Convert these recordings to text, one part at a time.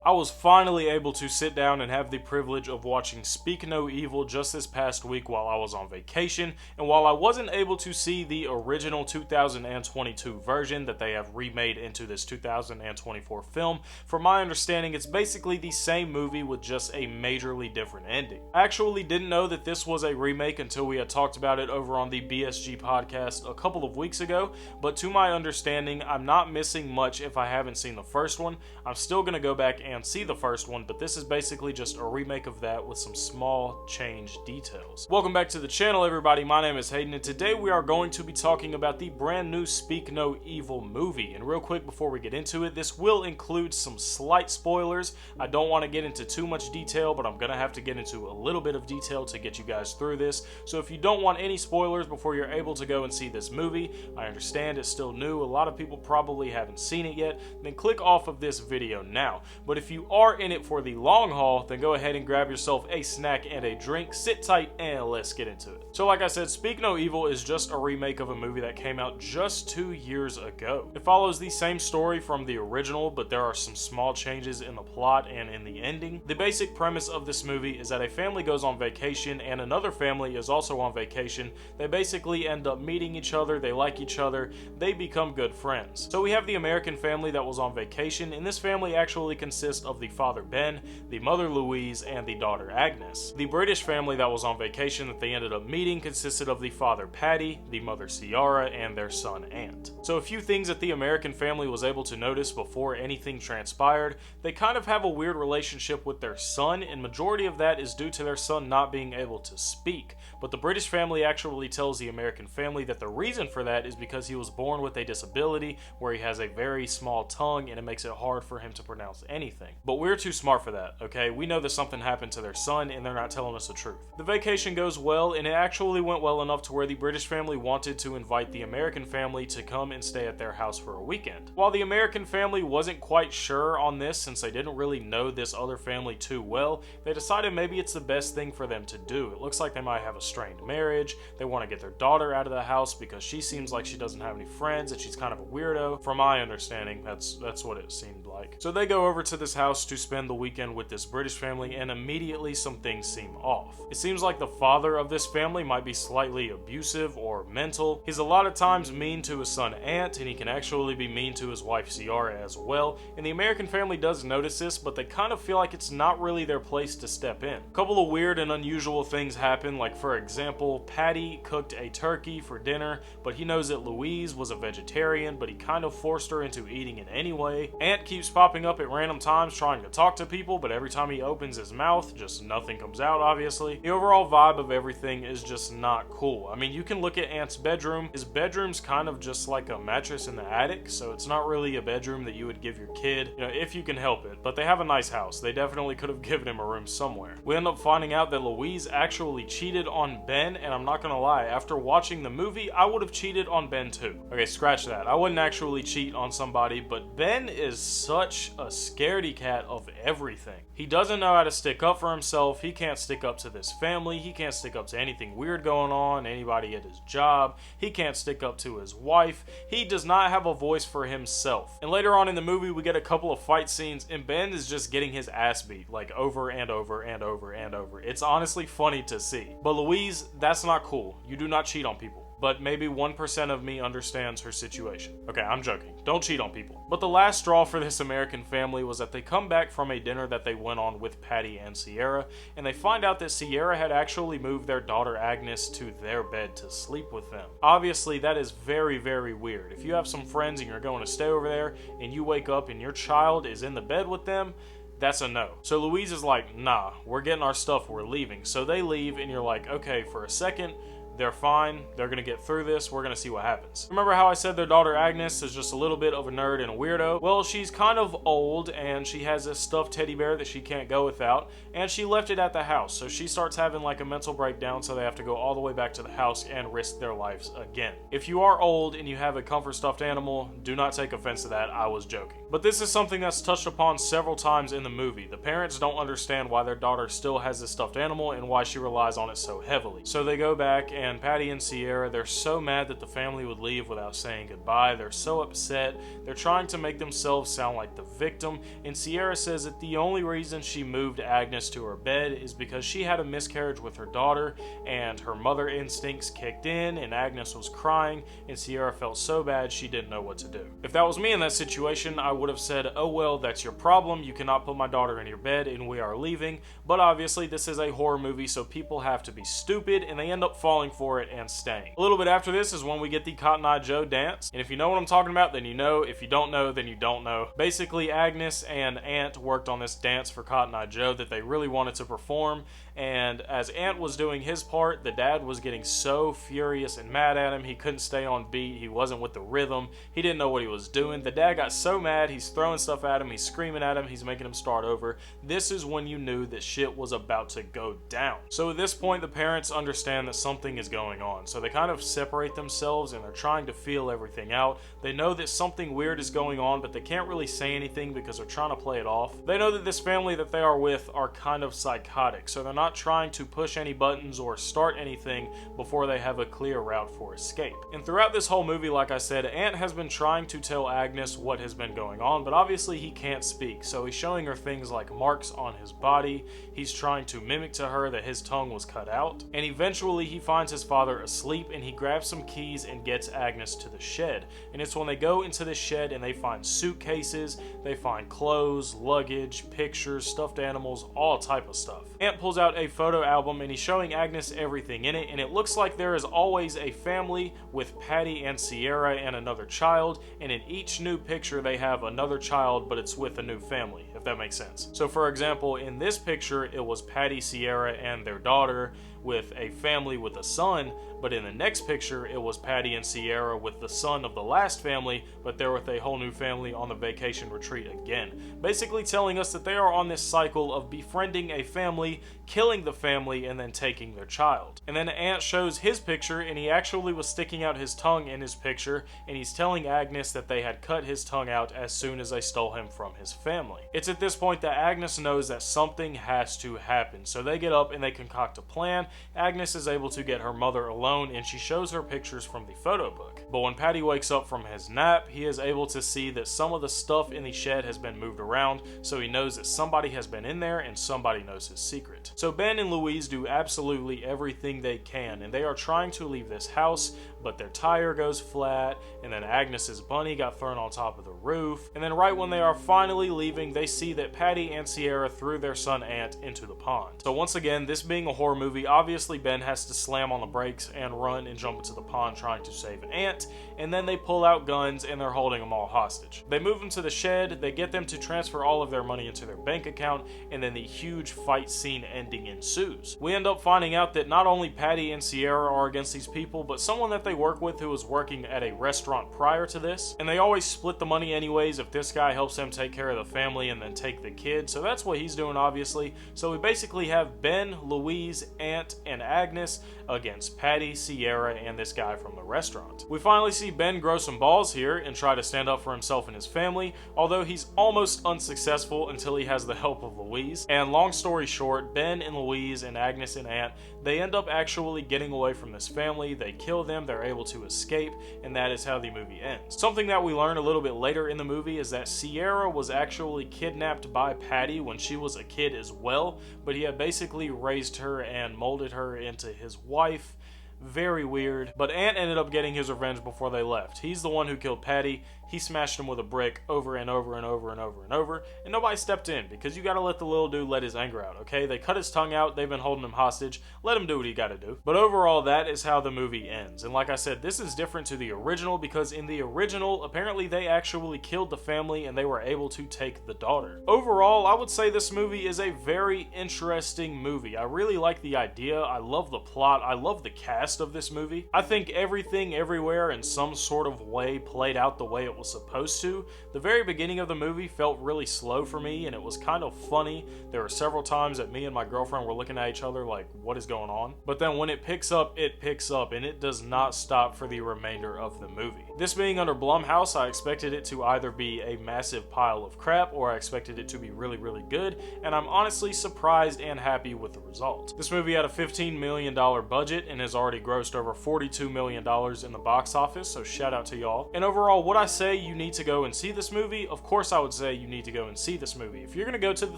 I was finally able to sit down and have the privilege of watching Speak No Evil just this past week while I was on vacation, and while I wasn't able to see the original 2022 version that they have remade into this 2024 film, from my understanding it's basically the same movie with just a majorly different ending. I actually didn't know that this was a remake until we had talked about it over on the BSG podcast a couple of weeks ago, but to my understanding I'm not missing much if I haven't seen the first one. I'm still going to go back and see the first one, but this is basically just a remake of that with some small change details. Welcome back to the channel, everybody. My name is Haydxn, and today we are going to be talking about the brand new Speak No Evil movie. And real quick before we get into it, this will include some slight spoilers. I don't want to get into too much detail, but I'm going to have to get into a little bit of detail to get you guys through this. So if you don't want any spoilers before you're able to go and see this movie, I understand it's still new. A lot of people probably haven't seen it yet. Then click off of this video now. But if you are in it for the long haul, then go ahead and grab yourself a snack and a drink, sit tight, and let's get into it. So like I said, Speak No Evil is just a remake of a movie that came out just 2 years ago. It follows the same story from the original, but there are some small changes in the plot and in the ending. The basic premise of this movie is that a family goes on vacation and another family is also on vacation. They basically end up meeting each other, they like each other, they become good friends. So we have the American family that was on vacation, and this family actually consists of the father Ben, the mother Louise, and the daughter Agnes. The British family that was on vacation that they ended up meeting consisted of the father Patty, the mother Ciara, and their son Ant. So a few things that the American family was able to notice before anything transpired: they kind of have a weird relationship with their son, and majority of that is due to their son not being able to speak. But the British family actually tells the American family that the reason for that is because he was born with a disability where he has a very small tongue and it makes it hard for him to pronounce anything. But we're too smart for that, okay? We know that something happened to their son and they're not telling us the truth. The vacation goes well, and it actually went well enough to where the British family wanted to invite the American family to come and stay at their house for a weekend. While the American family wasn't quite sure on this, since they didn't really know this other family too well, they decided maybe it's the best thing for them to do. It looks like they might have a strained marriage. They want to get their daughter out of the house because she seems like she doesn't have any friends and she's kind of a weirdo. From my understanding, that's what it seemed like. So they go over to this house to spend the weekend with this British family, and immediately some things seem off. It seems like the father of this family might be slightly abusive or mental. He's a lot of times mean to his son Ant, and he can actually be mean to his wife Ciara as well. And the American family does notice this, but they kind of feel like it's not really their place to step in. A couple of weird and unusual things happen, like for example, Patty cooked a turkey for dinner, but he knows that Louise was a vegetarian, but he kind of forced her into eating it anyway. Ant keeps popping up at random times trying to talk to people, but every time he opens his mouth, just nothing comes out, obviously. The overall vibe of everything is just not cool. I mean, you can look at Ant's bedroom. His bedroom's kind of just like a mattress in the attic, so it's not really a bedroom that you would give your kid, if you can help it. But they have a nice house. They definitely could have given him a room somewhere. We end up finding out that Louise actually cheated on Ben, and I'm not gonna lie, after watching the movie, I would have cheated on Ben too. Okay, scratch that. I wouldn't actually cheat on somebody, but Ben is such a scaredy cat of everything. He doesn't know how to stick up for himself. He can't stick up to this family. He can't stick up to anything weird going on, anybody at his job. He can't stick up to his wife. He does not have a voice for himself. And later on in the movie, we get a couple of fight scenes, and Ben is just getting his ass beat, like over and over and over and over. It's honestly funny to see. But Louise, that's not cool. You do not cheat on people. But maybe 1% of me understands her situation. Okay, I'm joking. Don't cheat on people. But the last straw for this American family was that they come back from a dinner that they went on with Patty and Ciara, and they find out that Ciara had actually moved their daughter Agnes to their bed to sleep with them. Obviously, that is very, very weird. If you have some friends and you're going to stay over there, and you wake up and your child is in the bed with them, that's a no. So Louise is like, nah, we're getting our stuff, we're leaving. So they leave, and you're like, okay, for a second, they're fine, they're gonna get through this, we're gonna see what happens. Remember how I said their daughter Agnes is just a little bit of a nerd and a weirdo? Well, she's kind of old, and she has this stuffed teddy bear that she can't go without, and she left it at the house, so she starts having like a mental breakdown, so they have to go all the way back to the house and risk their lives again. If you are old and you have a comfort stuffed animal, do not take offense to that, I was joking. But this is something that's touched upon several times in the movie. The parents don't understand why their daughter still has this stuffed animal and why she relies on it so heavily. So they go back and and Patty and Sierra, they're so mad that the family would leave without saying goodbye. They're so upset. They're trying to make themselves sound like the victim, and Sierra says that the only reason she moved Agnes to her bed is because she had a miscarriage with her daughter, and her mother instincts kicked in, and Agnes was crying, and Sierra felt so bad she didn't know what to do. If that was me in that situation, I would have said, oh well, that's your problem, you cannot put my daughter in your bed, and we are leaving. But obviously this is a horror movie, so people have to be stupid, and they end up falling for it and staying. A little bit after this is when we get the Cotton Eye Joe dance, and if you know what I'm talking about, then you know. If you don't know, then you don't know. Basically, Agnes and Ant worked on this dance for Cotton Eye Joe that they really wanted to perform, and as Ant was doing his part, the dad was getting so furious and mad at him, he couldn't stay on beat, he wasn't with the rhythm, he didn't know what he was doing. The dad got so mad, he's throwing stuff at him, he's screaming at him, he's making him start over. This is when you knew that shit was about to go down. So at this point, the parents understand that something is going on, so they kind of separate themselves and they're trying to feel everything out. They know that something weird is going on, but they can't really say anything because they're trying to play it off. They know that this family that they are with are kind of psychotic, so they're not trying to push any buttons or start anything before they have a clear route for escape. And throughout this whole movie, like I said, Ant has been trying to tell Agnes what has been going on, but obviously he can't speak, so he's showing her things like marks on his body. He's trying to mimic to her that his tongue was cut out, and eventually he finds his father asleep, and he grabs some keys and gets Agnes to the shed. And it's when they go into the shed and they find suitcases, they find clothes, luggage, pictures, stuffed animals, all type of stuff. Ant pulls out a photo album and he's showing Agnes everything in it, and it looks like there is always a family with Patty and Sierra and another child, and in each new picture they have another child, but it's with a new family, if that makes sense. So for example, in this picture it was Patty, Sierra, and their daughter with a family with a son, but in the next picture it was Patty and Sierra with the son of the last family, but they're with a whole new family on the vacation retreat again. Basically telling us that they are on this cycle of befriending a family, killing the family, and then taking their child. And then Ant shows his picture, and he actually was sticking out his tongue in his picture, and he's telling Agnes that they had cut his tongue out as soon as they stole him from his family. It's at this point that Agnes knows that something has to happen, so they get up and they concoct a plan. Agnes is able to get her mother alone, and she shows her pictures from the photo book. But when Patty wakes up from his nap, he is able to see that some of the stuff in the shed has been moved around, so he knows that somebody has been in there and somebody knows his secret. So Ben and Louise do absolutely everything they can, and they are trying to leave this house, but their tire goes flat, and then Agnes's bunny got thrown on top of the roof, and then right when they are finally leaving, they see that Patty and Sierra threw their son Ant into the pond. So once again, this being a horror movie, obviously Ben has to slam on the brakes and run and jump into the pond trying to save Ant, and then they pull out guns and they're holding them all hostage. They move them to the shed, they get them to transfer all of their money into their bank account, and then the huge fight scene ending ensues. We end up finding out that not only Patty and Sierra are against these people, but someone that they work with who was working at a restaurant prior to this, and they always split the money anyways if this guy helps them take care of the family and then take the kid, so that's what he's doing obviously. So we basically have Ben, Louise, Ant, and Agnes against Patty, Sierra, and this guy from the restaurant. We finally see Ben grow some balls here and try to stand up for himself and his family, although he's almost unsuccessful until he has the help of Louise. And long story short, Ben and Louise and Agnes and Ant, they end up actually getting away from this family, they kill them, they're able to escape, and that is how the movie ends. Something that we learn a little bit later in the movie is that Sierra was actually kidnapped by Patty when she was a kid as well, but he had basically raised her and molded her into his wife. Very weird, but Ant ended up getting his revenge before they left. He's the one who killed Patty. He smashed him with a brick over and over and over and over and over, and nobody stepped in because you gotta let the little dude let his anger out, okay? They cut his tongue out, they've been holding him hostage, let him do what he gotta do. But overall, that is how the movie ends. And like I said, this is different to the original because in the original, apparently they actually killed the family and they were able to take the daughter. Overall, I would say this movie is a very interesting movie. I really like the idea, I love the plot, I love the cast of this movie. I think everything, everywhere, in some sort of way played out the way it was supposed to. The very beginning of the movie felt really slow for me, and it was kind of funny. There were several times that me and my girlfriend were looking at each other like, what is going on? But then when it picks up, and it does not stop for the remainder of the movie. This being under Blumhouse, I expected it to either be a massive pile of crap, or I expected it to be really, really good, and I'm honestly surprised and happy with the result. This movie had a $15 million budget and has already grossed over $42 million in the box office, so shout out to y'all. And overall, would I say you need to go and see this movie? Of course I would say you need to go and see this movie. If you're going to go to the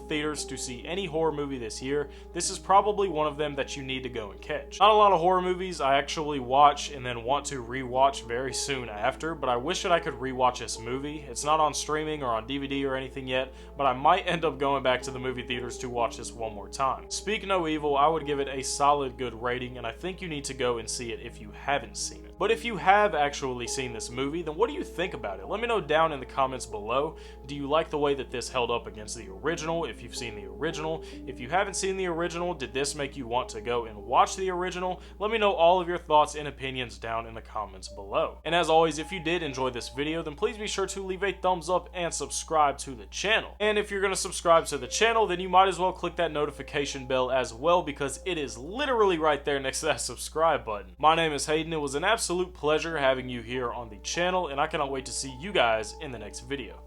theaters to see any horror movie this year, this is probably one of them that you need to go and catch. Not a lot of horror movies I actually watch and then want to rewatch very soon after, but I wish that I could rewatch this movie. It's not on streaming or on DVD or anything yet, but I might end up going back to the movie theaters to watch this one more time. Speak No Evil, I would give it a solid good rating, and I think you need to go and see it if you haven't seen it. But if you have actually seen this movie, then what do you think about it? Let me know down in the comments below. Do you like the way that this held up against the original, if you've seen the original? If you haven't seen the original, did this make you want to go and watch the original? Let me know all of your thoughts and opinions down in the comments below. And as always, if you did enjoy this video, then please be sure to leave a thumbs up and subscribe to the channel. And if you're going to subscribe to the channel, then you might as well click that notification bell as well, because it is literally right there next to that subscribe button. My name is Haydxn. It was an absolute pleasure having you here on the channel, and I cannot wait to see you guys in the next video.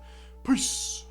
Peace!